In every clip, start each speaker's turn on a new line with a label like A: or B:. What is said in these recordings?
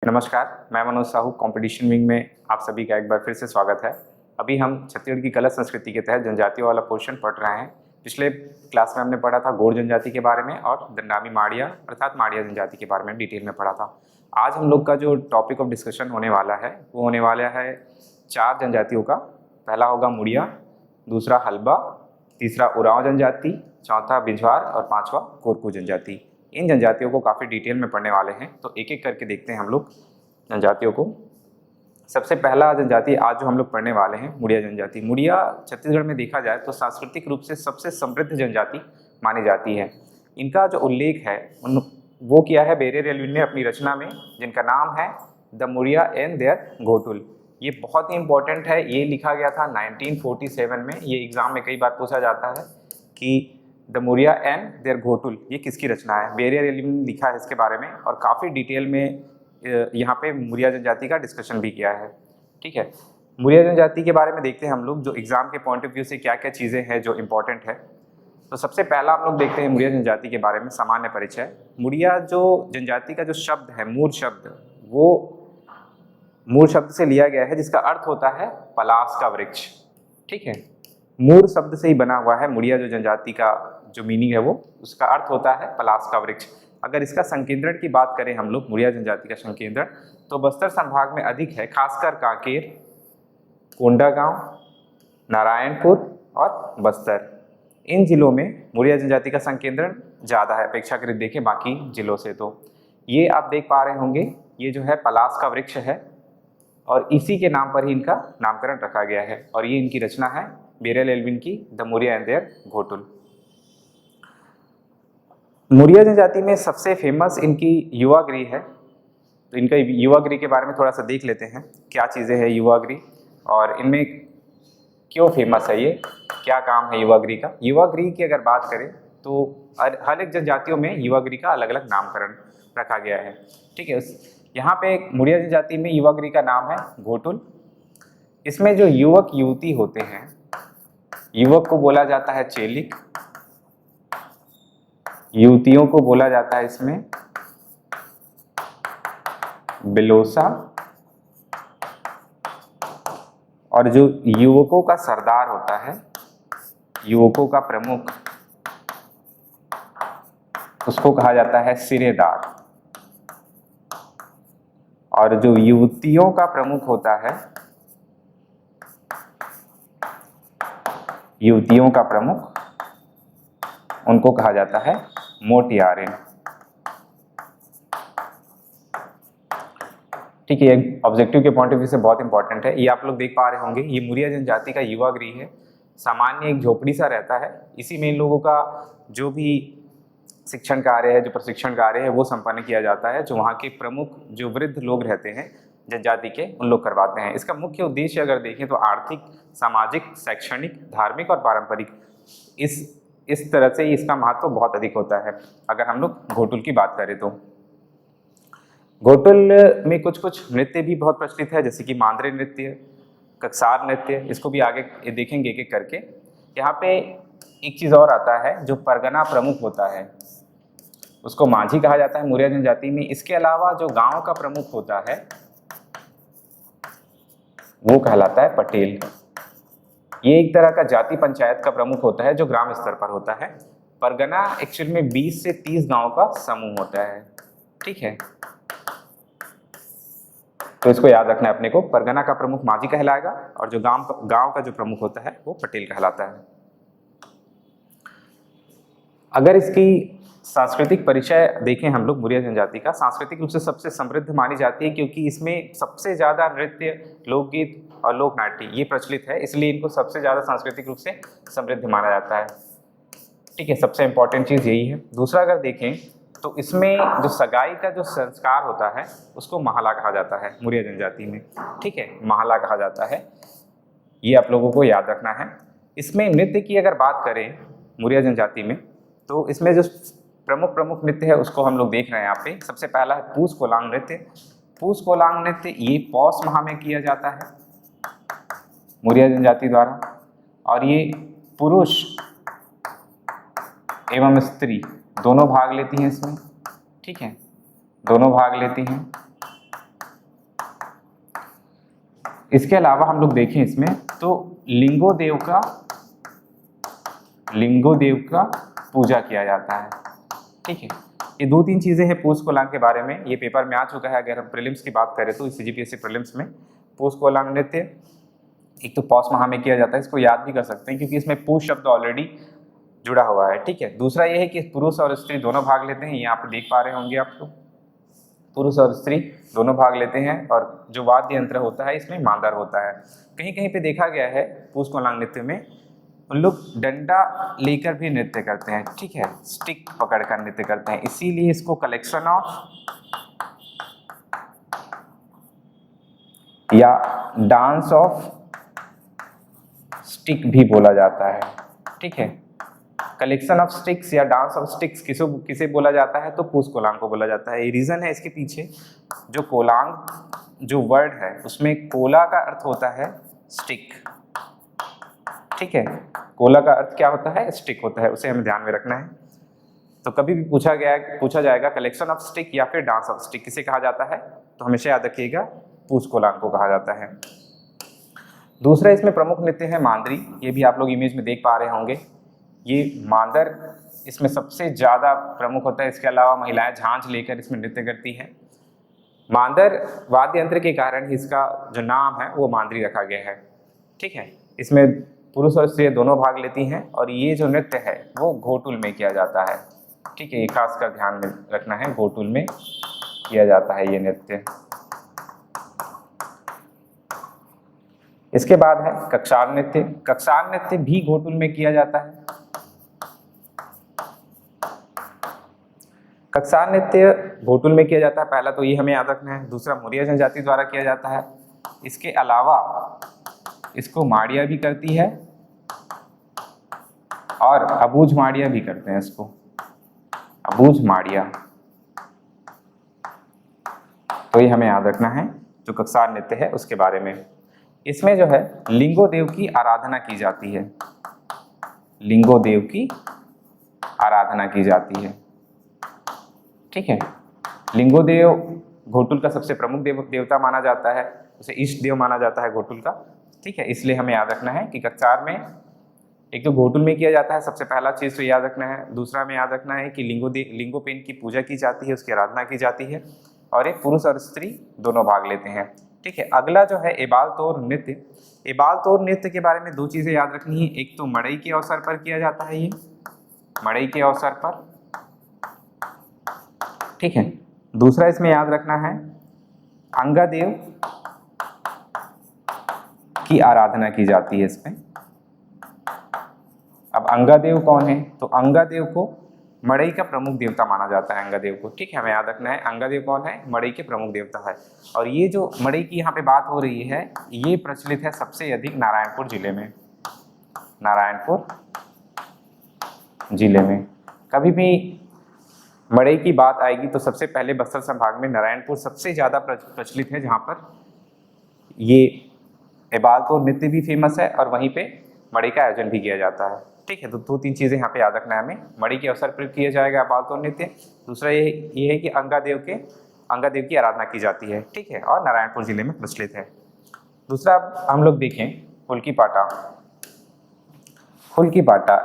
A: नमस्कार, मैं Manoj Sahu competition wing में आप सभी का एक बार फिर से स्वागत है। अभी हम छत्तीसगढ़ की कला संस्कृति के तहत जनजातियों वाला पोर्शन पढ़ रहे हैं। पिछले क्लास में हमने पढ़ा था गोंड जनजाति के बारे में और दंडामी माड़िया अर्थात माड़िया जनजाति के बारे में डिटेल में पढ़ा था। आज हम लोग का जो टॉपिक ऑफ डिस्कशन होने वाला है वो होने वाला है 4 जनजातियों का। पहला होगा मुड़िया, दूसरा हल्बा, तीसरा उरांव जनजाति, चौथा बिझवार और पाँचवा कोरकू जनजाति। इन जनजातियों को काफ़ी डिटेल में पढ़ने वाले हैं, तो एक एक करके देखते हैं हम लोग जनजातियों को। सबसे पहला जनजाति आज जो हम लोग पढ़ने वाले हैं मुड़िया जनजाति। मुड़िया छत्तीसगढ़ में देखा जाए तो सांस्कृतिक रूप से सबसे समृद्ध जनजाति मानी जाती है। इनका जो उल्लेख है वो किया है बेरियर एल्विन ने अपनी रचना में, जिनका नाम है the Muria and their Ghotul. ये बहुत ही इंपॉर्टेंट है, ये लिखा गया था 1947 में। ये एग्जाम में कई बार पूछा जाता है कि the Muria and their Ghotul ये किसकी रचना है। बेरियर एल्विन ने लिखा है इसके बारे में और काफ़ी डिटेल में यहाँ पे मुड़िया जनजाति का डिस्कशन भी किया है। ठीक है, मुड़िया जनजाति के बारे में देखते हैं हम लोग जो एग्जाम के पॉइंट ऑफ व्यू से क्या क्या चीज़ें हैं जो इम्पोर्टेंट है। तो सबसे पहला हम लोग देखते हैं मुड़िया जनजाति के बारे में सामान्य परिचय। मुड़िया जो जनजाति का जो शब्द है, मूल शब्द, वो मूल शब्द से लिया गया है जिसका अर्थ होता है पलाश का वृक्ष। ठीक है, मूल शब्द से ही बना हुआ है। मुड़िया जो जनजाति का जो मीनिंग है वो उसका अर्थ होता है पलाश का वृक्ष। अगर इसका संकेंद्रण की बात करें हम लोग, मुड़िया जनजाति का संकेंद्रण तो बस्तर संभाग में अधिक है, खासकर कांकेर, कोंडागांव, नारायणपुर और बस्तर। इन जिलों में मुड़िया जनजाति का संकेंद्रण ज़्यादा है अपेक्षाकृत देखें बाकी जिलों से। तो ये आप देख पा रहे होंगे, ये जो है पलाश का वृक्ष है और इसी के नाम पर ही इनका नामकरण रखा गया है। और ये इनकी रचना है बेरियर एल्विन की the Muria and their Ghotul. Muria जनजाति में सबसे फेमस इनकी युवागृह है। तो इनका युवागृह के बारे में थोड़ा सा देख लेते हैं, क्या चीज़ें हैं युवागृह और इनमें क्यों फेमस है, ये क्या काम है युवागृह का। युवागृह की अगर बात करें तो हर एक जनजातियों में युवागृह का अलग अलग नामकरण रखा गया है। ठीक है, यहाँ पे मुड़िया जनजाति में युवागृह का नाम है घोटुल। इसमें जो युवक युवती होते हैं, युवक को बोला जाता है चेलिक, युवतियों को बोला जाता है इसमें बिलोसा, और जो युवकों का सरदार होता है, युवकों का प्रमुख, उसको कहा जाता है सिरेदार। और जो युवतियों का प्रमुख होता है, युवतियों का प्रमुख, उनको कहा जाता है मोटियारिन। ठीक है, ऑब्जेक्टिव के पॉइंट ऑफ व्यू से बहुत इंपॉर्टेंट है। ये आप लोग देख पा रहे होंगे, ये मुड़िया जनजाति का युवागृह है। सामान्य एक झोपड़ी सा रहता है, इसी में इन लोगों का जो भी शिक्षण कार्य है, जो प्रशिक्षण कार्य है वो संपन्न किया जाता है। जो वहाँ के प्रमुख जो वृद्ध लोग रहते हैं जनजाति के, उन लोग करवाते हैं। इसका मुख्य उद्देश्य अगर देखें तो आर्थिक, सामाजिक, शैक्षणिक, धार्मिक और पारंपरिक, इस तरह से इसका महत्व बहुत अधिक होता है। अगर हम लोग घोटुल की बात करें तो घोटुल में कुछ कुछ नृत्य भी बहुत प्रचलित है, जैसे कि मांद्रे नृत्य, कक्सार नृत्य, इसको भी आगे देखेंगे एक एक करके। यहाँ पे एक चीज़ और आता है, जो परगना प्रमुख होता है उसको माझी कहा जाता है मुड़िया जनजाति में। इसके अलावा जो गांव का प्रमुख होता है वो कहलाता है पटेल। ये एक तरह का जाति पंचायत का प्रमुख होता है जो ग्राम स्तर पर होता है। परगना एक्चुअल में 20 से 30 गांव का समूह होता है। ठीक है, तो इसको याद रखना है अपने को। परगना का प्रमुख माझी कहलाएगा और जो गांव का जो प्रमुख होता है वो पटेल कहलाता है। अगर इसकी सांस्कृतिक परिचय देखें हम लोग, मुड़िया जनजाति का सांस्कृतिक रूप से सबसे समृद्ध मानी जाती है, क्योंकि इसमें सबसे ज़्यादा नृत्य, लोकगीत और लोक नाट्य ये प्रचलित है, इसलिए इनको सबसे ज़्यादा सांस्कृतिक रूप से समृद्ध माना जाता है। ठीक है, सबसे इंपॉर्टेंट चीज़ यही है। दूसरा अगर देखें तो इसमें जो सगाई का जो संस्कार होता है उसको महला कहा जाता है मुड़िया जनजाति में। ठीक है, महला कहा जाता है, ये आप लोगों को याद रखना है। इसमें नृत्य की अगर बात करें मुड़िया जनजाति में तो इसमें जो प्रमुख नृत्य है उसको हम लोग देख रहे हैं यहाँ पे। सबसे पहला है पूस कोलांग नृत्य। पूस कोलांग नृत्य ये पौष माह में किया जाता है मुड़िया जनजाति द्वारा, और ये पुरुष एवं स्त्री दोनों भाग लेती हैं इसमें। ठीक है, दोनों भाग लेती हैं। इसके अलावा हम लोग देखें इसमें तो लिंगोदेव का पूजा किया जाता है। ठीक है, ये 2-3 चीज़ें हैं पूस कोलांग के बारे में, ये पेपर में आ चुका है। अगर हम प्रीलिम्स की बात करें तो सीजीपीएससी प्रीलिम्स में पूस कोलांग नृत्य एक तो पौष माह में किया जाता है, इसको याद भी कर सकते हैं क्योंकि इसमें पूस शब्द ऑलरेडी जुड़ा हुआ है। ठीक है, दूसरा ये है कि पुरुष और स्त्री दोनों भाग लेते हैं, ये आप देख पा रहे होंगे आप लोग, पुरुष और स्त्री दोनों भाग लेते हैं। और जो वाद्य यंत्र होता है इसमें मांदर होता है। कहीं कहीं पे देखा गया है पूस कोलांग नृत्य में उन लोग डंडा लेकर भी नृत्य करते हैं। ठीक है, स्टिक पकड़कर नृत्य करते हैं, इसीलिए इसको कलेक्शन ऑफ या डांस ऑफ स्टिक भी बोला जाता है। ठीक है, कलेक्शन ऑफ स्टिक्स या डांस ऑफ स्टिक्स किसे बोला जाता है तो पूस कोलांग को बोला जाता है। ये रीजन है इसके पीछे, जो कोलांग जो वर्ड है उसमें कोला का अर्थ होता है स्टिक। ठीक है, कोला का अर्थ क्या होता है, स्टिक होता है, उसे हमें ध्यान में रखना है। तो कभी भी पूछा जाएगा कलेक्शन ऑफ स्टिक या फिर डांस ऑफ स्टिक किसे कहा जाता है, तो हमेशा याद रखिएगा पूस कोलांग को कहा जाता है। दूसरा इसमें प्रमुख नृत्य है मांदरी, ये भी आप लोग इमेज में देख पा रहे होंगे। ये मांदर इसमें सबसे ज़्यादा प्रमुख होता है, इसके अलावा महिलाएं झांझ लेकर इसमें नृत्य करती हैं। मांदर वाद्य यंत्र के कारण ही इसका जो नाम है वो मांदरी रखा गया है। ठीक है, इसमें पुरुष और स्त्री दोनों भाग लेती हैं और ये जो नृत्य है वो घोटुल में किया जाता है। ठीक है, ये खासकर ध्यान में रखना है, घोटुल में किया जाता है ये नृत्य। इसके बाद है कक्षार नृत्य। कक्षार नृत्य भी घोटुल में किया जाता है। कक्षार नृत्य घोटुल में किया जाता है, पहला तो ये हमें याद रखना है। दूसरा मुरिया जनजाति द्वारा किया जाता है। इसके अलावा इसको माड़िया भी करती है और अबूझ माड़िया भी करते हैं इसको, अबूझ माड़िया। तो ये हमें याद रखना है जो कक्षार नृत्य है उसके बारे में। इसमें जो है लिंगोदेव की आराधना की जाती है, लिंगोदेव की आराधना की जाती है। ठीक है, लिंगोदेव घोटुल का सबसे प्रमुख देवता माना जाता है, उसे इष्ट देव माना जाता है घोटुल का। ठीक है, इसलिए हमें याद रखना है कि कक्षार में एक तो घोटुल में किया जाता है, सबसे पहला चीज़ तो याद रखना है। दूसरा में याद रखना है कि लिंगोपेन की पूजा की जाती है, उसकी आराधना की जाती है और एक पुरुष और स्त्री दोनों भाग लेते हैं। ठीक है, अगला जो है एबाल तोर नृत्य। एबाल तोर नृत्य के बारे में 2 चीज़ें याद रखनी है, एक तो मड़ई के अवसर पर किया जाता है, ये मड़ई के अवसर पर। ठीक है, दूसरा इसमें याद रखना है अंगादेव की आराधना की जाती है इसमें। अब अंगादेव कौन है, तो अंगादेव को मड़ई का प्रमुख देवता माना जाता है अंगादेव को। ठीक है, हमें याद रखना है अंगादेव कौन है, मड़ई के प्रमुख देवता है। और ये जो मड़ई की यहाँ पे बात हो रही है ये प्रचलित है सबसे अधिक नारायणपुर जिले में, नारायणपुर जिले में। कभी भी मड़ई की बात आएगी तो सबसे पहले बस्तर संभाग में नारायणपुर सबसे ज़्यादा प्रचलित है, जहाँ पर ये एबाल तोर नृत्य भी फेमस है और वहीं पे मड़ई का आयोजन भी किया जाता है। ठीक है, तो 2-3 चीज़ें यहाँ पे याद रखना है हमें, मड़ई के अवसर पर किया जाएगा एबाल तोर नृत्य। दूसरा ये है कि अंगादेव की आराधना की जाती है। ठीक है, और नारायणपुर जिले में प्रचलित है। दूसरा हम लोग देखें हुल्की पाटा। हुल्की पाटा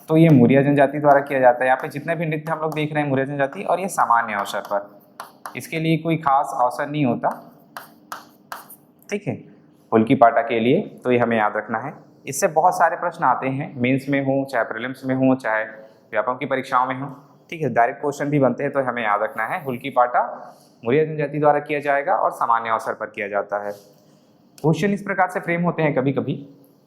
A: तो ये मुरिया जनजाति द्वारा किया जाता है। यहाँ पे जितने भी नृत्य हम लोग देख रहे हैं मुरिया जनजाति, और ये सामान्य अवसर पर, इसके लिए कोई खास अवसर नहीं होता। ठीक है, हुल्की पाटा के लिए तो ये हमें याद रखना है। इससे बहुत सारे प्रश्न आते हैं, मेंस में हो चाहे प्रीलिम्स में हो चाहे व्यापम की परीक्षाओं में हो। ठीक है, डायरेक्ट क्वेश्चन भी बनते हैं, तो हमें याद रखना है हुल्की पाटा मुरिया जनजाति द्वारा किया जाएगा और सामान्य अवसर पर किया जाता है। क्वेश्चन इस प्रकार से फ्रेम होते हैं कभी कभी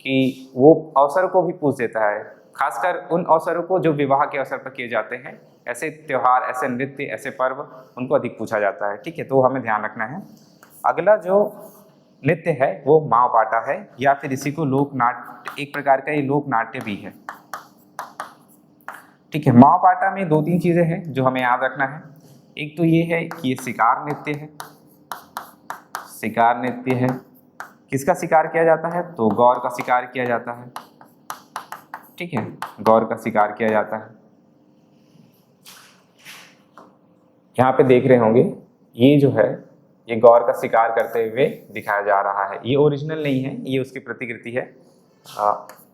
A: कि वो अवसर को भी पूछ देता है, खासकर उन अवसरों को जो विवाह के अवसर पर किए जाते हैं, ऐसे त्यौहार, ऐसे नृत्य, ऐसे पर्व, उनको अधिक पूछा जाता है। ठीक है, तो हमें ध्यान रखना है। अगला जो नृत्य है वो माव पाटा है, या फिर इसी को लोक नाट्य, एक प्रकार का ये लोक नाट्य भी है। ठीक है, माव पाटा में 2-3 चीजें हैं जो हमें याद रखना है। एक तो ये है कि ये शिकार नृत्य है, शिकार नृत्य है। किसका शिकार किया जाता है, तो गौर का शिकार किया जाता है। ठीक है, गौर का शिकार किया जाता है। यहाँ पे देख रहे होंगे ये जो है ये गौर का शिकार करते हुए दिखाया जा रहा है। ये ओरिजिनल नहीं है, ये उसकी प्रतिकृति है।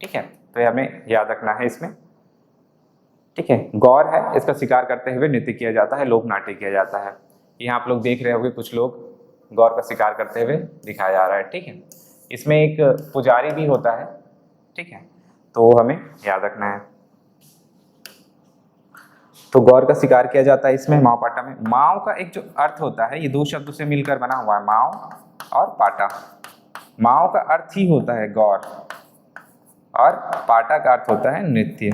A: ठीक है, तो ये हमें याद रखना है इसमें। ठीक है, गौर है, इसका शिकार करते हुए नृत्य किया जाता है, लोक नाट्य किया जाता है। यहाँ आप लोग देख रहे होंगे कुछ लोग गौर का शिकार करते हुए दिखाया जा रहा है। ठीक है, इसमें एक पुजारी भी होता है। ठीक है, तो हमें याद रखना है। तो गौर का शिकार किया जाता है इसमें माव पाटा में। माव का एक जो अर्थ होता है, ये दो शब्दों से मिलकर बना हुआ है, माव और पाटा। माव का अर्थ ही होता है गौर और पाटा का अर्थ होता है नृत्य।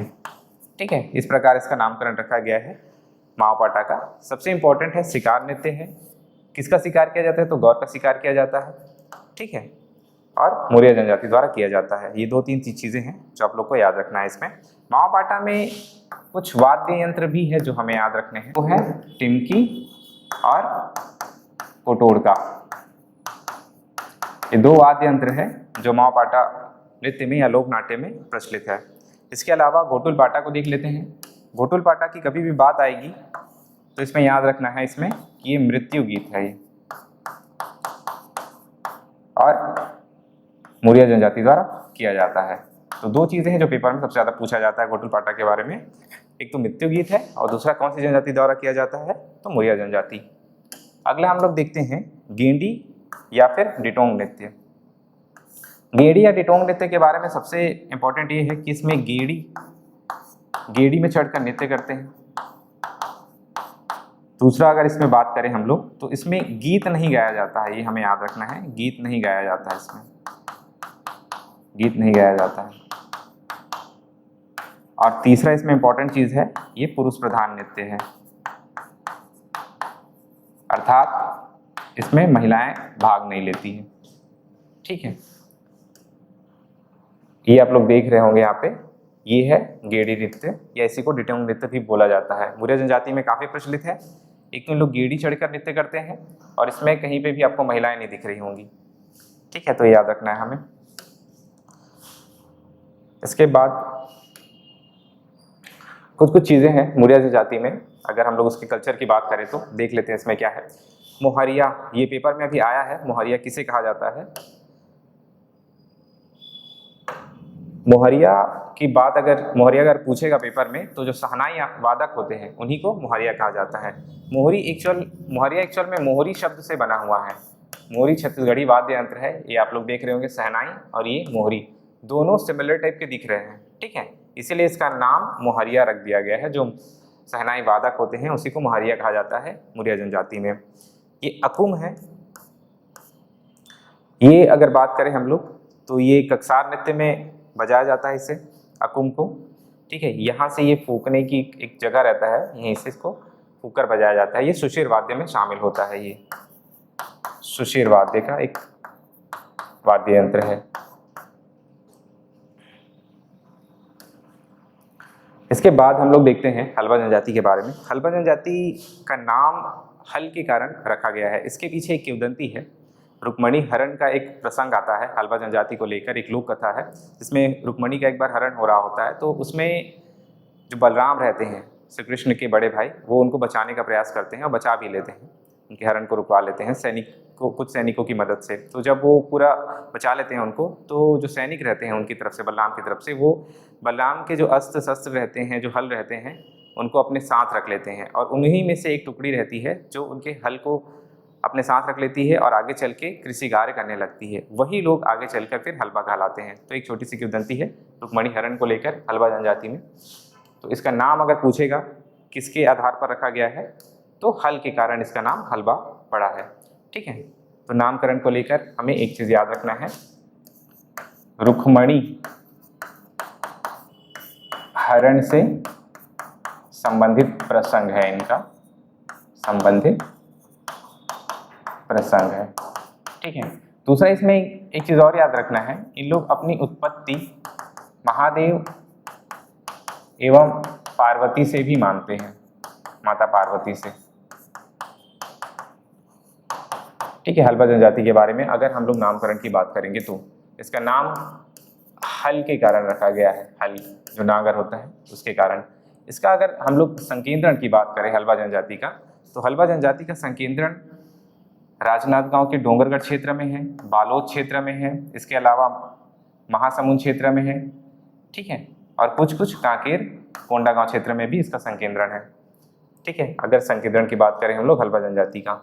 A: ठीक है, इस प्रकार इसका नामकरण रखा गया है माव पाटा का। सबसे इंपॉर्टेंट है शिकार नृत्य है। किसका शिकार किया जाता है? तो गौर का शिकार किया जाता है। ठीक है, और मौर्य जनजाति द्वारा किया जाता है। ये दो तीन चीजें हैं जो आप लोग को याद रखना है इसमें। माव पाटा में कुछ वाद्य यंत्र भी है जो हमें याद रखने हैं, वो है टिमकी और कोटोड़का। ये दो वाद्य यंत्र है जो माव पाटा नृत्य में या लोक नाट्य में प्रचलित है। इसके अलावा घोटुल पाटा को देख लेते हैं। घोटुल पाटा की कभी भी बात आएगी तो इसमें याद रखना है इसमें कि ये मृत्यु गीत है ये, और मौर्य जनजाति द्वारा किया जाता है। तो दो चीजें हैं जो पेपर में सबसे ज्यादा पूछा जाता है घोटुल पाटा के बारे में। एक तो मृत्यु गीत है और दूसरा कौन सी जनजाति द्वारा किया जाता है? तो मौर्य जनजाति। अगला हम लोग देखते हैं गेंडी या फिर डिटोंग नृत्य। गेड़ी या डिटोंग नृत्य के बारे में सबसे इंपॉर्टेंट ये है कि इसमें गेड़ी में चढ़कर नृत्य करते हैं। दूसरा, अगर इसमें बात करें हम लोग तो इसमें गीत नहीं गाया जाता है, ये हमें याद रखना है। गीत नहीं गाया जाता है इसमें, गीत नहीं गाया जाता है। और तीसरा इसमें इंपॉर्टेंट चीज है, ये पुरुष प्रधान नृत्य है, अर्थात इसमें महिलाएं भाग नहीं लेती हैं। ठीक है, ये आप लोग देख रहे होंगे यहाँ पे, ये है गेड़ी नृत्य या इसी को डिटोंग नृत्य भी बोला जाता है। मौर्य जनजाति में काफी प्रचलित है। एक तो लोग गेड़ी चढ़कर नृत्य करते हैं और इसमें कहीं पे भी आपको महिलाएं नहीं दिख रही होंगी। ठीक है, तो याद रखना है हमें। इसके बाद कुछ चीजें हैं मौर्य जनजाति में, अगर हम लोग उसके कल्चर की बात करें तो देख लेते हैं इसमें क्या है। मोहरिया, ये पेपर में अभी आया है। मोहरिया किसे कहा जाता है? मोहरिया की बात मोहरिया अगर पूछेगा पेपर में तो जो शहनाई वादक होते हैं उन्हीं को मोहरिया कहा जाता है। मोहरिया एक्चुअल में मोहरी शब्द से बना हुआ है। मोहरी छत्तीसगढ़ी वाद्य यंत्र है। ये आप लोग देख रहे होंगे, शहनाई और ये मोहरी दोनों सिमिलर टाइप के दिख रहे हैं। ठीक है, इसीलिए इसका नाम मोहरिया रख दिया गया है। जो शहनाई वादक होते हैं उसी को मोहरिया कहा जाता है मौर्य जनजाति में। ये अकुम है। ये अगर बात करें हम लोग तो ये कक्सार नृत्य में बजाया जाता है इसे, अकुम को। ठीक है, यहाँ से ये फूकने की एक जगह रहता है, यहीं से इसको फूक कर बजाया जाता है। ये सुशीर वाद्य में शामिल होता है। ये सुशीर वाद्य का एक वाद्य यंत्र है। इसके बाद हम लोग देखते हैं हल्बा जनजाति के बारे में। हल्बा जनजाति का नाम हल के कारण रखा गया है। इसके पीछे एक किंवदंती है। रुक्मणी हरण का एक प्रसंग आता है हल्बा जनजाति को लेकर, एक लोक कथा है जिसमें रुक्मणी का एक बार हरण हो रहा होता है। तो उसमें जो बलराम रहते हैं, श्री कृष्ण के बड़े भाई, वो उनको बचाने का प्रयास करते हैं और बचा भी लेते हैं, उनके हरण को रुकवा लेते हैं कुछ सैनिकों की मदद से। तो जब वो पूरा बचा लेते हैं उनको, तो जो सैनिक रहते हैं उनकी तरफ से, बलराम की तरफ से, वो बलराम के जो अस्त्र शस्त्र रहते हैं, जो हल रहते हैं, उनको अपने साथ रख लेते हैं। और उन्हीं में से एक टुकड़ी रहती है जो उनके हल को अपने साथ रख लेती है और आगे चल के कृषि कार्य करने लगती है। वही लोग आगे चलकर फिर हल्बा कहलाते हैं। तो एक छोटी सी किंवदंती है रुक्मणी हरण को लेकर हल्बा जनजाति में। तो इसका नाम अगर पूछेगा किसके आधार पर रखा गया है, तो हल के कारण इसका नाम हल्बा पड़ा है। ठीक है, तो नामकरण को लेकर हमें एक चीज याद रखना है, रुक्मणी हरण से संबंधित प्रसंग है, इनका संबंधित प्रसंग है। ठीक है, दूसरा इसमें एक चीज और याद रखना है, इन लोग अपनी उत्पत्ति महादेव एवं पार्वती से भी मानते हैं, माता पार्वती से। ठीक है, हल्बा जनजाति के बारे में अगर हम लोग नामकरण की बात करेंगे तो इसका नाम हल के कारण रखा गया है। हल जो नागर होता है उसके कारण। इसका अगर हम लोग संकेंद्रण की बात करें हल्बा जनजाति का, तो हल्बा जनजाति का संकेंद्रण राजनांदगांव के डोंगरगढ़ क्षेत्र में है, बालोद क्षेत्र में है, इसके अलावा महासमुंद क्षेत्र में है, ठीक है, और कुछ कुछ कांकेर कोंडागांव क्षेत्र में भी इसका संकेंद्रण है, ठीक है। अगर संकेंद्रण की बात करें हम लोग हल्बा जनजाति का,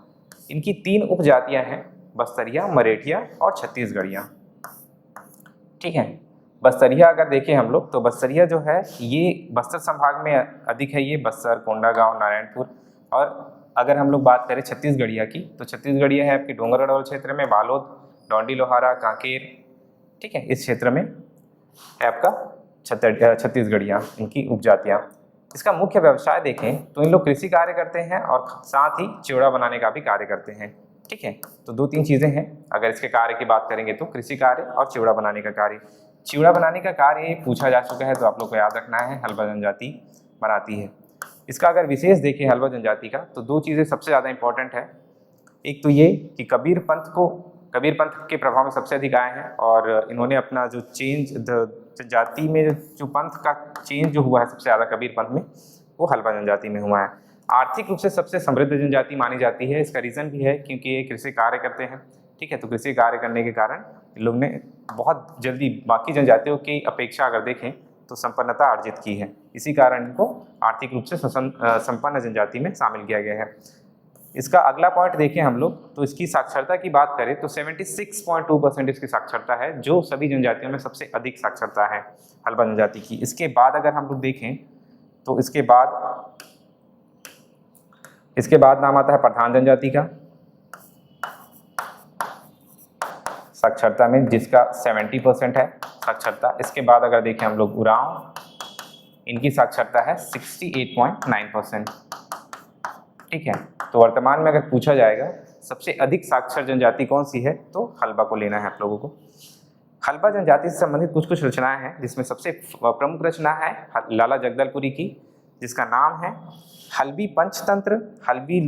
A: इनकी 3 उपजातियां हैं, बस्तरिया, मरेठिया और छत्तीसगढ़िया, ठीक है। बस्तरिया अगर देखें हम लोग तो बस्तरिया जो है ये बस्तर संभाग में अधिक है, ये बस्तर, कोंडागांव, नारायणपुर। और अगर हम लोग बात करें छत्तीसगढ़िया की तो छत्तीसगढ़िया है आपकी डोंगरगढ़ क्षेत्र में, बालोद, डौंडी लोहारा, कांकेर, ठीक है, इस क्षेत्र में है आपका छत्तीसगढ़िया, इनकी उपजातियाँ। इसका मुख्य व्यवसाय देखें तो इन लोग कृषि कार्य करते हैं और साथ ही चिवड़ा बनाने का भी कार्य करते हैं, ठीक है। तो 2-3 चीज़ें हैं, अगर इसके कार्य की बात करेंगे तो कृषि कार्य और चिवड़ा बनाने का कार्य। चिवड़ा बनाने का कार्य पूछा जा चुका है तो आप लोग को याद रखना है, हल्बा जनजाति बनाती है। इसका अगर विशेष देखें हल्बा जनजाति का तो 2 चीज़ें सबसे ज़्यादा इंपॉर्टेंट है। एक तो ये कि कबीर पंथ के प्रभाव में सबसे अधिक आए हैं और इन्होंने अपना जो चेंज जनजाति में जो पंथ का चेंज जो हुआ है सबसे ज़्यादा कबीर पंथ में, वो हल्बा जनजाति में हुआ है। आर्थिक रूप से सबसे समृद्ध जनजाति मानी जाती है। इसका रीज़न भी है क्योंकि ये कृषि कार्य करते हैं, ठीक है। तो कृषि कार्य करने के कारण इन लोग ने बहुत जल्दी बाकी जनजातियों की अपेक्षा अगर देखें तो संपन्नता अर्जित की है। इसी कारण इनको आर्थिक रूप से संपन्न जनजाति में शामिल किया गया है। इसका अगला पॉइंट देखें हम लोग तो इसकी साक्षरता की बात करें तो 76.2% इसकी साक्षरता है, जो सभी जनजातियों में सबसे अधिक साक्षरता है हल्बा जनजाति की। इसके बाद अगर हम लोग देखें तो इसके बाद नाम आता है प्रधान जनजाति का साक्षरता में, जिसका 70% है साक्षरता। इसके बाद अगर देखें हम लोग उरांव, इनकी साक्षरता है 68.9%, ठीक है। तो वर्तमान में अगर पूछा जाएगा सबसे अधिक साक्षर जनजाति कौन सी है तो हल्बा को लेना है आप लोगों को। हल्बा जनजाति से संबंधित कुछ कुछ रचनाएं हैं, जिसमें सबसे प्रमुख रचना है लाला जगदलपुरी की, जिसका नाम है हल्बी पंचतंत्र, हल्बी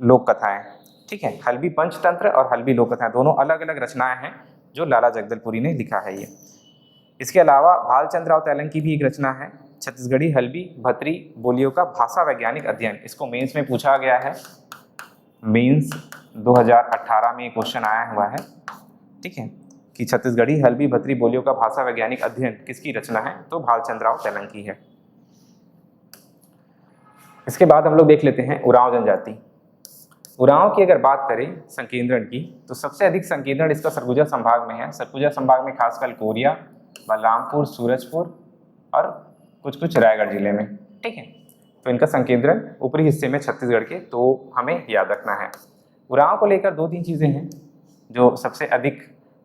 A: लोक कथाएं, ठीक है। हल्बी पंचतंत्र और हल्बी लोक कथाएं दोनों अलग अलग रचनाएं हैं जो लाला जगदलपुरी ने लिखा है ये। इसके अलावा भालचंद्र राव तेलंग की भी एक रचना है छत्तीसगढ़ी हल्बी भतरी बोलियों का भाषा वैज्ञानिक अध्ययन। इसको मेंस में पूछा गया है, मेंस 2018 में क्वेश्चन आया हुआ है, ठीक है, कि छत्तीसगढ़ी हल्बी भतरी बोलियों का भाषा वैज्ञानिक अध्ययन किसकी रचना है तो भालचंद्र राव तेलंग की है। इसके बाद हम लोग देख लेते हैं उरांव जनजाति। उरांव की अगर बात करें संकेंद्रण की तो सबसे अधिक संकेंद्रण इसका सरगुजा संभाग में है। सरगुजा संभाग में खासकर कोरिया, बलरामपुर, सूरजपुर और कुछ कुछ रायगढ़ जिले में, ठीक है। तो इनका संकेंद्रण ऊपरी हिस्से में छत्तीसगढ़ के, तो हमें याद रखना है। उरांव को लेकर 2-3 चीज़ें हैं जो सबसे अधिक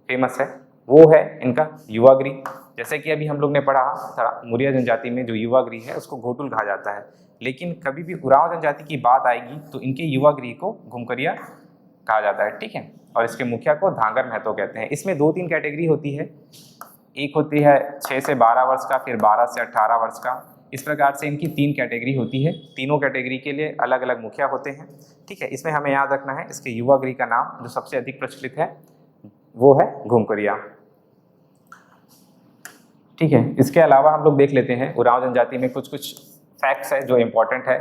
A: फेमस है, वो है इनका युवागृह। जैसे कि अभी हम लोग ने पढ़ा था, मुरिया जनजाति में जो युवागृह है उसको घोटुल कहा जाता है, लेकिन कभी भी उरांव जनजाति की बात आएगी तो इनके युवागृह को घुमकरिया कहा जाता है, ठीक है। और इसके मुखिया को धांगर महतो कहते हैं। इसमें 2-3 कैटेगरी होती है, एक होती है 6 से 12 वर्ष का, फिर 12 से 18 वर्ष का। इस प्रकार से इनकी 3 कैटेगरी होती है। तीनों कैटेगरी के लिए अलग अलग मुखिया होते हैं, ठीक है। इसमें हमें याद रखना है इसके युवागृह का नाम जो सबसे अधिक प्रचलित है वो है घुमकरिया, ठीक है। इसके अलावा हम लोग देख लेते हैं उरांव जनजाति में कुछ कुछ फैक्ट्स है जो इम्पोर्टेंट है।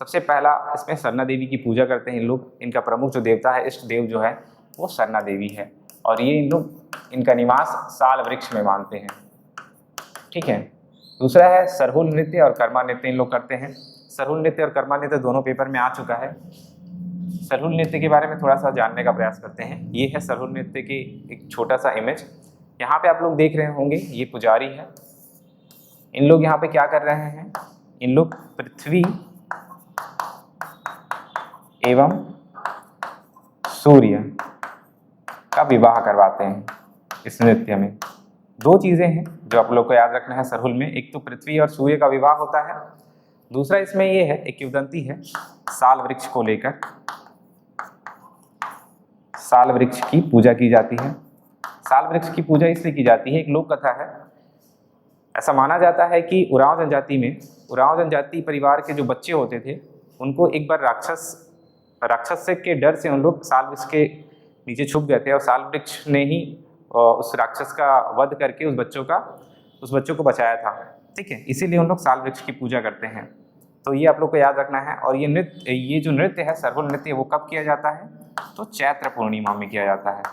A: सबसे पहला, इसमें सरना देवी की पूजा करते हैं इन लोग। इनका प्रमुख जो देवता है, इष्ट देव जो है वो सरना देवी है, और ये इन लोग इनका निवास साल वृक्ष में मानते हैं, ठीक है। दूसरा है सरहुल नृत्य और कर्मा नृत्य इन लोग करते हैं। सरहुल नृत्य और कर्मा नृत्य दोनों पेपर में आ चुका है। सरहुल नृत्य के बारे में थोड़ा सा जानने का प्रयास करते हैं। ये है सरहुल नृत्य की एक छोटा सा इमेज। यहाँ पे आप लोग देख रहे होंगे ये पुजारी है। इन लोग यहाँ पे क्या कर रहे हैं, इन लोग पृथ्वी एवं सूर्य का विवाह करवाते हैं इस नृत्य में। 2 चीज़ें हैं जो आप लोग को याद रखना है सरहुल में, एक तो पृथ्वी और सूर्य का विवाह होता है, दूसरा इसमें ये है एक किंवदंती है साल वृक्ष को लेकर। साल वृक्ष की पूजा की जाती है। साल वृक्ष की पूजा इसलिए की जाती है, एक लोक कथा है। ऐसा माना जाता है कि उरांव जनजाति में, उरांव जनजाति परिवार के जो बच्चे होते थे उनको एक बार राक्षस के डर से उन लोग साल वृक्ष के नीचे छुप गए थे, और साल वृक्ष ने ही उस राक्षस का वध करके उस बच्चों को बचाया था, ठीक है। इसीलिए उन लोग साल वृक्ष की पूजा करते हैं। तो ये आप लोग को याद रखना है। और ये जो नृत्य है सरहुल नृत्य, वो कब किया जाता है तो चैत्र पूर्णिमा में किया जाता है।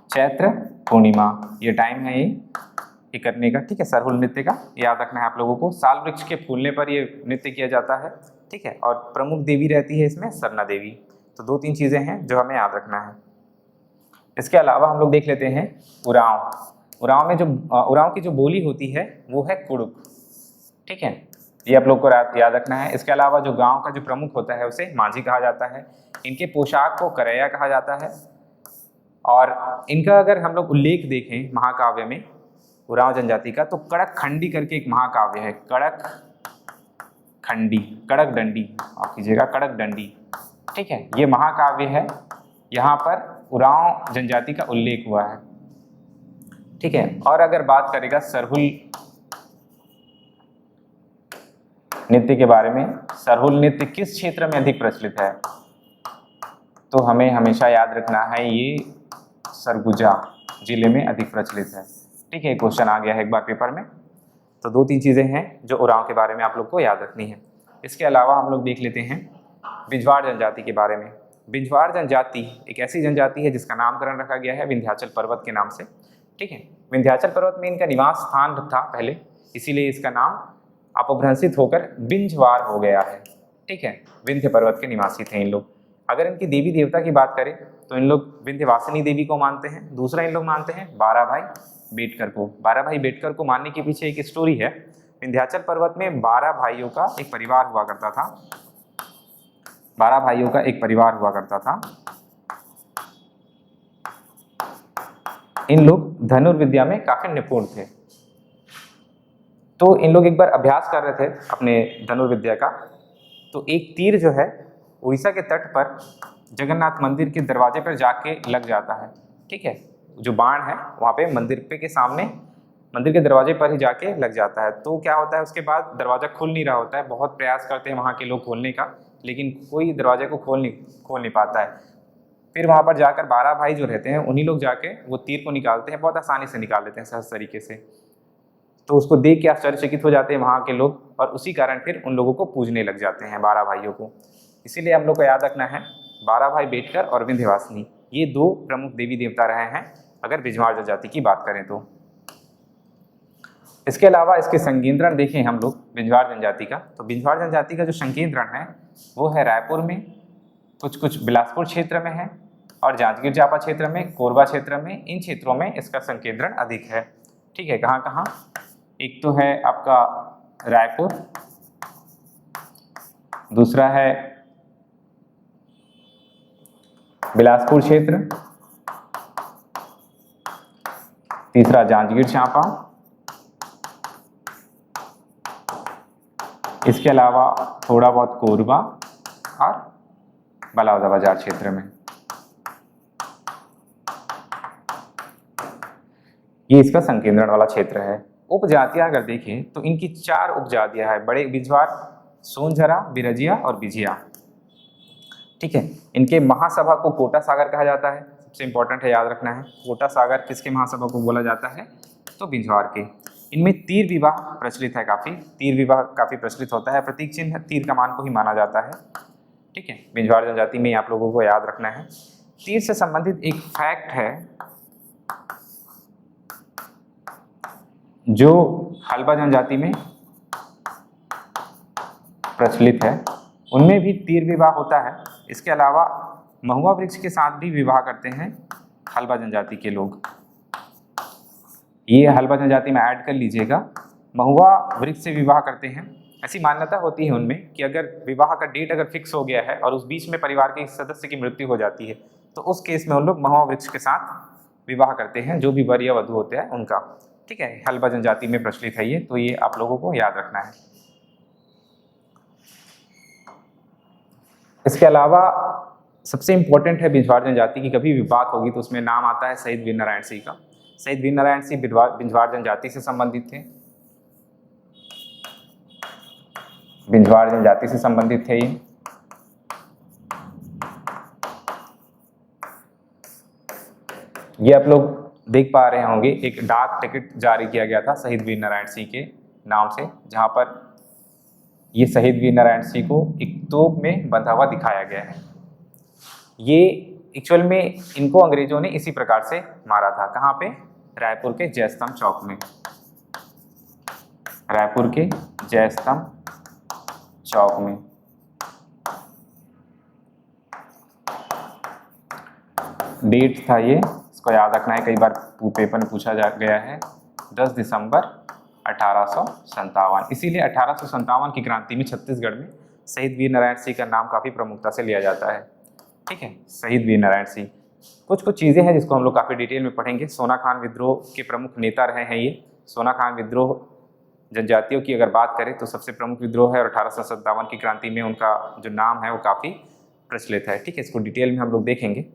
A: चैत्र पूर्णिमा ये टाइम है ये करने का, ठीक है। सरहुल नृत्य का याद रखना है आप लोगों को। साल वृक्ष के फूलने पर ये नृत्य किया जाता है, ठीक है। और प्रमुख देवी रहती है इसमें सरना देवी। तो 2-3 चीज़ें हैं जो हमें याद रखना है। इसके अलावा हम लोग देख लेते हैं उरांव। उरांव की जो बोली होती है वो है कुड़ुक, ठीक है। ये आप लोग को याद रखना है। इसके अलावा जो गांव का जो प्रमुख होता है उसे माझी कहा जाता है। इनके पोशाक को करैया कहा जाता है। और इनका अगर हम लोग उल्लेख देखें महाकाव्य में उरांव जनजाति का, तो कड़क खंडी करके एक महाकाव्य है। कड़क डंडी, आप कीजिएगा कड़क डंडी, ठीक है। ये महाकाव्य है, यहाँ पर उरांव जनजाति का उल्लेख हुआ है, ठीक है। और अगर बात करेगा सरहुल नृत्य के बारे में, सरहुल नृत्य किस क्षेत्र में अधिक प्रचलित है, तो हमें हमेशा याद रखना है ये सरगुजा जिले में अधिक प्रचलित है, ठीक है। क्वेश्चन आ गया है एक बार पेपर में। तो 2-3 चीज़ें हैं जो उरांव के बारे में आप लोग को याद रखनी है। इसके अलावा हम लोग देख लेते हैं बिंझवाड़ जनजाति के बारे में। बिंझवाड़ जनजाति एक ऐसी जनजाति है जिसका नामकरण रखा गया है विंध्याचल पर्वत के नाम से, ठीक है। विंध्याचल पर्वत में इनका निवास स्थान था पहले, इसीलिए इसका नाम अपभ्रंशित होकर बिंझवाड़ हो गया है, ठीक है। विंध्य पर्वत के निवासी थे इन लोग। अगर इनकी देवी देवता की बात करें तो इन लोग विंध्यवासिनी देवी को मानते हैं। दूसरा इन लोग मानते हैं बाराभाई बेटकर को। बाराभाई बेटकर को मानने के पीछे एक स्टोरी है। विंध्याचल पर्वत में 12 भाइयों का एक परिवार हुआ करता था। 12 भाइयों का एक परिवार हुआ करता था। इन लोग धनुर्विद्या में काफी निपुण थे। तो इन लोग एक बार अभ्यास कर रहे थे अपने धनुर्विद्या का, तो एक तीर जो है उड़ीसा के तट पर जगन्नाथ मंदिर के दरवाजे पर जाके लग जाता है, ठीक है। जो बाण है वहाँ पे मंदिर पे के सामने, मंदिर के दरवाजे पर ही जाके लग जाता है। तो क्या होता है, उसके बाद दरवाज़ा खुल नहीं रहा होता है। बहुत प्रयास करते हैं वहाँ के लोग खोलने का, लेकिन कोई दरवाजे को खोल नहीं पाता है। फिर वहाँ पर जाकर 12 भाई जो रहते हैं उन्हीं लोग जाके वो तीर को निकालते हैं, बहुत आसानी से निकाल लेते हैं, सहज तरीके से। तो उसको देख के आश्चर्यचकित हो जाते हैं वहाँ के लोग, और उसी कारण फिर उन लोगों को पूजने लग जाते हैं 12 भाइयों को। इसीलिए हम लोग को याद रखना है 12 भाई बेटकर और विंध्यवासिनी, ये 2 प्रमुख देवी देवता रहे हैं अगर बिंझवाड़ जनजाति की बात करें तो। इसके अलावा इसके संकेंद्रण देखें हम लोग बिंझवाड़ जनजाति का, तो बिंझवाड़ जनजाति का जो संकेंद्रण है वो है रायपुर में, कुछ बिलासपुर क्षेत्र में है, और जांजगीर चांपा क्षेत्र में, कोरबा क्षेत्र में। इन क्षेत्रों में इसका संकेंद्रण अधिक है, ठीक है। कहाँ कहाँ, एक तो है आपका रायपुर, दूसरा है बिलासपुर क्षेत्र, तीसरा जांजगीर चांपा, इसके अलावा थोड़ा बहुत कोरबा और बलौदाबाजार क्षेत्र में। ये इसका संकेंद्रण वाला क्षेत्र है। उपजातियां अगर देखें तो इनकी 4 उपजातियां हैं, बड़े बिंझवाड़, सोनझरा, बिरजिया और बिझिया, ठीक है। इनके महासभा को कोटा सागर कहा जाता है, सबसे इंपॉर्टेंट है, याद रखना है। कोटा सागर किसके महासभा को बोला जाता है, तो बिंझवाड़ के। इनमें तीर विवाह प्रचलित है, तीर विवाह काफ़ी प्रचलित होता है। प्रतीक चिन्ह तीर कमान को ही माना जाता है, ठीक है। बिंझवाड़ जनजाति में आप लोगों को याद रखना है। तीर से संबंधित एक फैक्ट है, जो हल्बा जनजाति में प्रचलित है, उनमें भी तीर विवाह होता है। इसके अलावा महुआ वृक्ष के साथ भी विवाह करते हैं हल्बा जनजाति के लोग। ये हल्बा जनजाति में ऐड कर लीजिएगा, महुआ वृक्ष से विवाह करते हैं। ऐसी मान्यता होती है उनमें कि अगर विवाह का डेट अगर फिक्स हो गया है और उस बीच में परिवार के सदस्य की मृत्यु हो जाती है, तो उस केस में उन लोग महुआ वृक्ष के साथ विवाह करते हैं, जो भी वर या वधू होते हैं उनका, ठीक है। हल्बा जनजाति में प्रचलित है ये, तो ये आप लोगों को याद रखना है। इसके अलावा सबसे इंपॉर्टेंट है बिंझवाड़ जनजाति की कभी भी बात होगी तो उसमें नाम आता है शहीद वीरनारायण सिंह का। शहीद वीरनारायण सिंह बिंझवाड़ जनजाति से संबंधित थे, बिंझवाड़ जनजाति से संबंधित थे ये आप लोग देख पा रहे होंगे, एक डाक टिकट जारी किया गया था शहीद वीरनारायण सिंह के नाम से, जहां पर ये शहीद वीरनारायण सिंह को एक तोप में बंधा हुआ दिखाया गया है, ये एक्चुअल में इनको अंग्रेजों ने इसी प्रकार से मारा था। कहाँ पे? रायपुर के जयस्तंभ चौक में। रायपुर के जयस्तंभ चौक में। डेट था ये, इसको याद रखना है, कई बार पेपर में पूछा गया है। 10 दिसंबर 1857। इसीलिए 1857 की क्रांति में छत्तीसगढ़ में शहीद वीर नारायण सिंह का नाम काफ़ी प्रमुखता से लिया जाता है। ठीक है, शहीद वीर नारायण सिंह। कुछ चीज़ें हैं जिसको हम लोग काफ़ी डिटेल में पढ़ेंगे। सोना खान विद्रोह के प्रमुख नेता रहे हैं ये। सोना खान विद्रोह जनजातियों की अगर बात करें तो सबसे प्रमुख विद्रोह है और 1857 की क्रांति में उनका जो नाम है वो काफ़ी प्रचलित है। ठीक है, इसको डिटेल में हम लोग देखेंगे।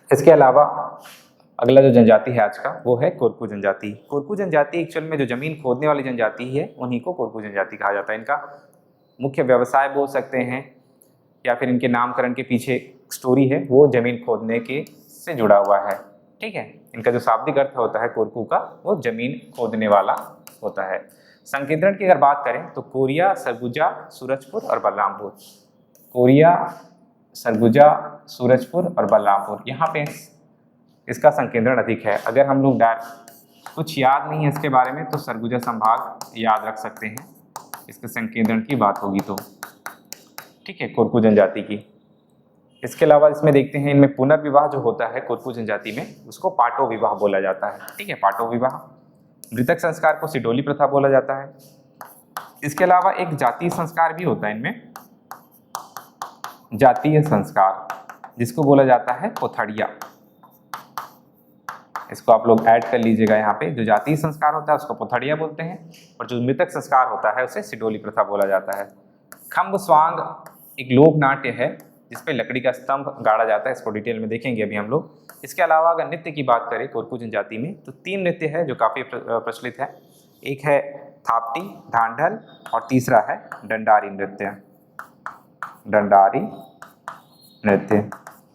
A: इसके अलावा अगला जो जनजाति है आज का वो है कोरकू जनजाति। कोरकू जनजाति एक्चुअल में जो जमीन खोदने वाली जनजाति है उन्हीं को कोरकू जनजाति कहा जाता है। इनका मुख्य व्यवसाय बोल सकते हैं या फिर इनके नामकरण के पीछे स्टोरी है वो जमीन खोदने के से जुड़ा हुआ है। ठीक है, इनका जो शाब्दिक अर्थ होता है कोरकू का वो जमीन खोदने वाला होता है। संकेंद्रण की अगर बात करें तो कोरिया, सरगुजा, सूरजपुर और बलरामपुर। कोरिया, सरगुजा, सूरजपुर और बलरामपुर, यहाँ पे इसका संकेंद्रण अधिक है। अगर हम लोग कुछ याद नहीं है इसके बारे में तो सरगुजा संभाग याद रख सकते हैं, इसके संकेंद्रण की बात होगी तो। ठीक है, कोरकू जनजाति की। इसके अलावा इसमें देखते हैं इनमें पुनर्विवाह जो होता है कोरकू जनजाति में उसको पाटो विवाह बोला जाता है। ठीक है, पाटो विवाह। मृतक संस्कार को सिडोली प्रथा बोला जाता है। इसके अलावा एक जातीय संस्कार भी होता है इनमें, जातीय संस्कार, जिसको बोला जाता है पोथड़िया। इसको आप लोग ऐड कर लीजिएगा यहाँ पे। जो जातीय संस्कार होता है उसको पोथड़िया बोलते हैं और जो मृतक संस्कार होता है उसे सिडोली प्रथा बोला जाता है। खम्ब स्वांग एक लोक नाट्य है जिसपे लकड़ी का स्तंभ गाड़ा जाता है, इसको डिटेल में देखेंगे अभी हम लोग। इसके अलावा अगर नृत्य की बात करें कोरकू जनजाति में तो 3 नृत्य है जो काफ़ी प्रचलित है। एक है थापटी, ढांढल और तीसरा है डंडारी नृत्य। डंडारी नृत्य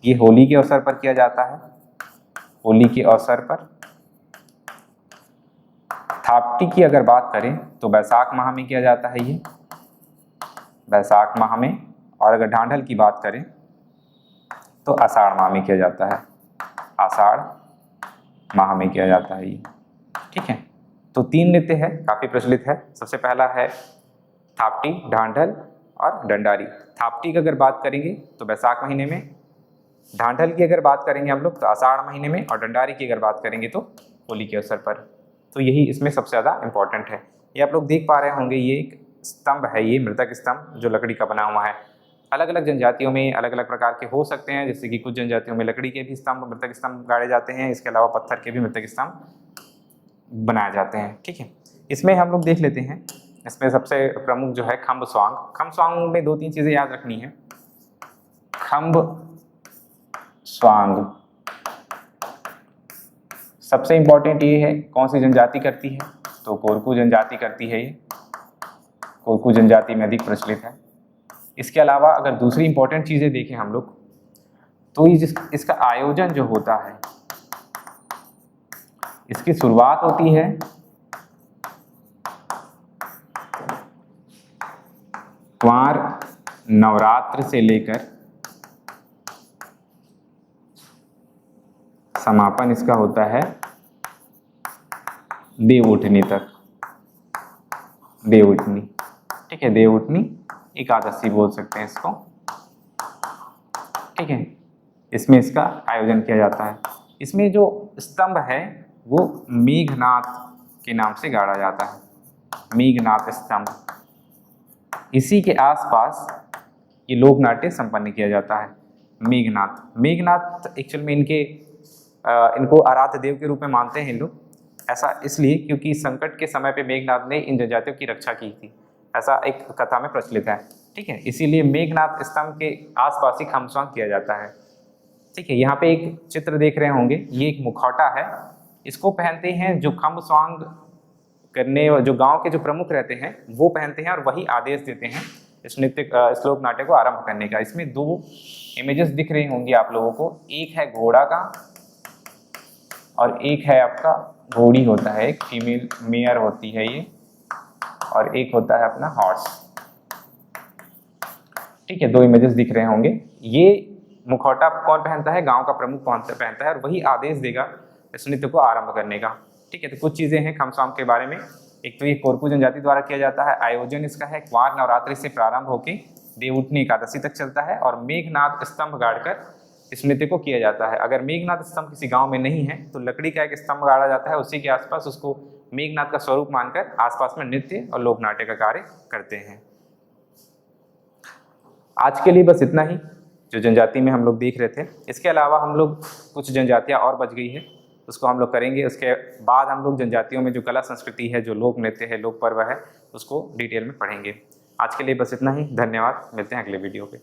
A: ये होली के अवसर पर किया जाता है। होली के अवसर पर। थापटी की अगर बात करें तो बैसाख माह में किया जाता है ये, बैसाख माह में। और अगर ढांढल की बात करें तो आषाढ़ माह में किया जाता है, आषाढ़ माह में किया जाता है ये। ठीक है, तो 3 नृत्य है, काफ़ी प्रचलित है। सबसे पहला है थापटी, ढांढल और डंडारी। थापटी की अगर बात करेंगे तो बैसाख महीने में, ढांढल की अगर बात करेंगे हम लोग तो आषाढ़ महीने में और डंडारी की अगर बात करेंगे तो होली के अवसर पर। तो यही इसमें सबसे ज़्यादा इम्पोर्टेंट है। ये आप लोग देख पा रहे होंगे, ये एक स्तंभ है, ये मृतक स्तंभ जो लकड़ी का बना हुआ है। अलग अलग जनजातियों में अलग अलग प्रकार के हो सकते हैं, जैसे कि कुछ जनजातियों में लकड़ी के भी स्तंभ, मृतक स्तंभ गाड़े जाते हैं। इसके अलावा पत्थर के भी मृतक स्तंभ बनाए जाते हैं। ठीक है, इसमें हम लोग देख लेते हैं। इसमें सबसे प्रमुख जो है खम्ब स्वांग। खम्ब स्वांग में 2-3 चीज़ें याद रखनी है। खम्ब स्वांग सबसे इंपॉर्टेंट ये है कौन सी जनजाति करती है तो कोरकू जनजाति करती है। ये कोरकू जनजाति में अधिक प्रचलित है। इसके अलावा अगर दूसरी इंपॉर्टेंट चीज़ें देखें हम लोग तो इसका आयोजन जो होता है, इसकी शुरुआत होती है कुंवार नवरात्र से लेकर समापन इसका होता है देव उठनी तक। देव उठनी, ठीक है, देव उठनी एकादशी बोल सकते हैं इसको। ठीक है, इसमें इसका आयोजन किया जाता है। इसमें जो स्तंभ है वो मेघनाथ के नाम से गाड़ा जाता है, मेघनाथ स्तंभ। इसी के आसपास ये लोक नाट्य संपन्न किया जाता है। मेघनाथ, मेघनाथ एक्चुअल में इनको आराध्य देव के रूप में मानते हैं लोग। ऐसा इसलिए क्योंकि संकट के समय पे मेघनाथ ने इन जनजातियों की रक्षा की थी, ऐसा एक कथा में प्रचलित है। ठीक है, इसीलिए मेघनाथ स्तंभ के आसपास ही खम्ब स्वांग किया जाता है। ठीक है, यहाँ पे एक चित्र देख रहे होंगे, ये एक मुखौटा है। इसको पहनते हैं जो खम्ब स्वांग करने, जो गांव के जो प्रमुख रहते हैं वो पहनते हैं और वही आदेश देते हैं इस लोक नाट्य को आरंभ करने का। इसमें 2 इमेजेस दिख रही होंगी आप लोगों को, एक है घोड़ा का और एक है आपका घोड़ी होता है, एक फीमेल मेयर होती है ये, और एक होता है अपना हॉर्स। ठीक है, 2 इमेजेस दिख रहे होंगे। ये मुखौटा कौन पहनता है? गांव का प्रमुख पहनता है और वही आदेश देगा इस नृत्य को आरंभ करने का। ठीक है, तो कुछ चीज़ें हैं खमसाम के बारे में। एक तो ये कोरकू जनजाति द्वारा किया जाता है। आयोजन इसका है क्वार नवरात्रि से प्रारंभ होकर देवउठनी एकादशी तक चलता है और मेघनाथ स्तंभ गाड़कर इस नृत्य को किया जाता है। अगर मेघनाथ स्तंभ किसी गांव में नहीं है तो लकड़ी का एक स्तंभ गाड़ा जाता है, उसी के आसपास उसको मेघनाथ का स्वरूप मानकर आसपास में नृत्य और लोक नाट्य का कार्य करते हैं। आज के लिए बस इतना ही जो जनजाति में हम लोग देख रहे थे। इसके अलावा हम लोग कुछ जनजातियाँ और बच गई है, उसको हम लोग करेंगे। उसके बाद हम लोग जनजातियों में जो कला संस्कृति है, जो लोक नृत्य है, लोक पर्व है, उसको डिटेल में पढ़ेंगे। आज के लिए बस इतना ही। धन्यवाद, मिलते हैं अगले वीडियो पे।